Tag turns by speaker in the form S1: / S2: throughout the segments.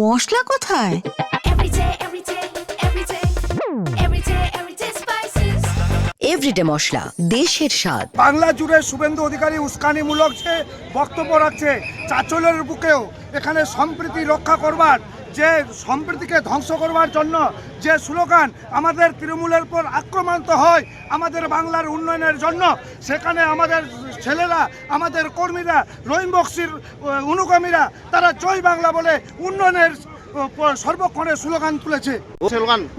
S1: মশলা কোথায়?
S2: এভরিডে মশলা, দেশের স্বাদ।
S3: বাংলা জুড়ে শুভেন্দু অধিকারী উস্কানিমূলক যে বক্তব্য রাখছে, চাঁচলের বুকেও এখানে সম্প্রীতি রক্ষা করবার, যে সম্প্রীতিকে ধ্বংস করবার জন্য যে স্লোগান, আমাদের তৃণমূলের উপর আক্রমণান্ত হয় আমাদের বাংলার উন্নয়নের জন্য, সেখানে আমাদের ছেলেরা, আমাদের কর্মীরা, রহিম বক্সির অনুগামীরা তারা জয় বাংলা বলে উন্নয়নের সর্বক্ষণে স্লোগান তুলেছে।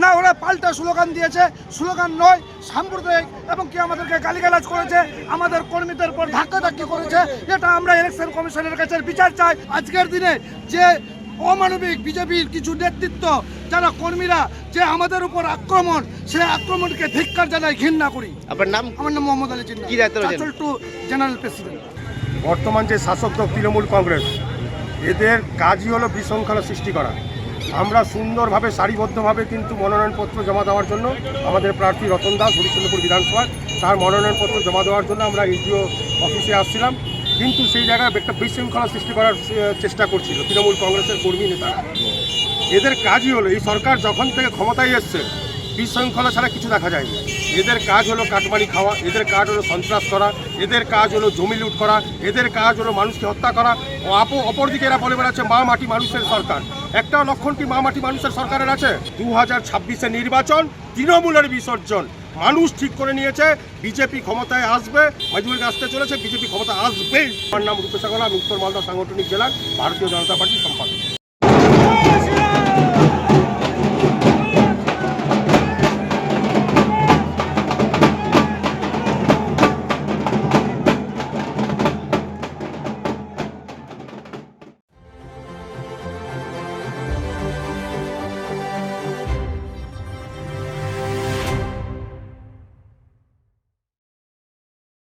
S3: না, ওরা পাল্টা স্লোগান দিয়েছে, স্লোগান নয়, সাম্প্রদায়িক এবং কি আমাদেরকে গালিগালাজ করেছে, আমাদের কর্মীদের উপর ধাক্কাধাক্কি করেছে। এটা আমরা ইলেকশন কমিশনের কাছে বিচার চাই। আজকের দিনে যে অমানবিক বিজেপির কিছু নেতৃত্ব, যারা কর্মীরা যে আমাদের উপর আক্রমণ, সেই আক্রমণকে ধিক্কার জানাই, ঘৃণা করি।
S4: আপনার নাম?
S3: আমার নাম Mohammad Ali Jinnah, Chanchal to general president.
S5: বর্তমান যে শাসক দল তৃণমূল কংগ্রেস, এদের কাজই হলো বিশৃঙ্খলা সৃষ্টি করা। আমরা সুন্দরভাবে সারিবদ্ধভাবে কিন্তু মনোনয়নপত্র জমা দেওয়ার জন্য আমাদের প্রার্থী রতন দাস হরিশ্চন্দ্রপুর বিধানসভায় তার মনোনয়নপত্র জমা দেওয়ার জন্য আমরা ইডিও অফিসে আসছিলাম, কিন্তু সেই জায়গায় একটা বিশৃঙ্খলা সৃষ্টি করার চেষ্টা করছিল তৃণমূল কংগ্রেসের কর্মী নেতারা। এদের কাজই হলো, এই সরকার যখন থেকে ক্ষমতায় এসছে বিশৃঙ্খলা ছাড়া কিছু দেখা যায়নি। এদের কাজ হলো কাটমানি খাওয়া, এদের কাজ হলো সন্ত্রাস করা, এদের কাজ হলো জমি লুট করা, এদের কাজ হলো মানুষকে হত্যা করা। অপরদিকে এরা বলে বেড়াচ্ছে মা মাটি মানুষের সরকার। একটা লক্ষণ কি মা মাটি মানুষের সরকারের আছে? 2026-এ নির্বাচন, তৃণমূলের বিসর্জন। মানুষ ঠিক করে নিয়েছে বিজেপি ক্ষমতায় আসবে, মজবুরি আসতে চলেছে, বিজেপি ক্ষমতা আসবেই। আমার নাম রূপেশ আগরওয়াল, আমি উত্তর মালদা সাংগঠনিক জেলার ভারতীয় জনতা পার্টির সম্পাদক।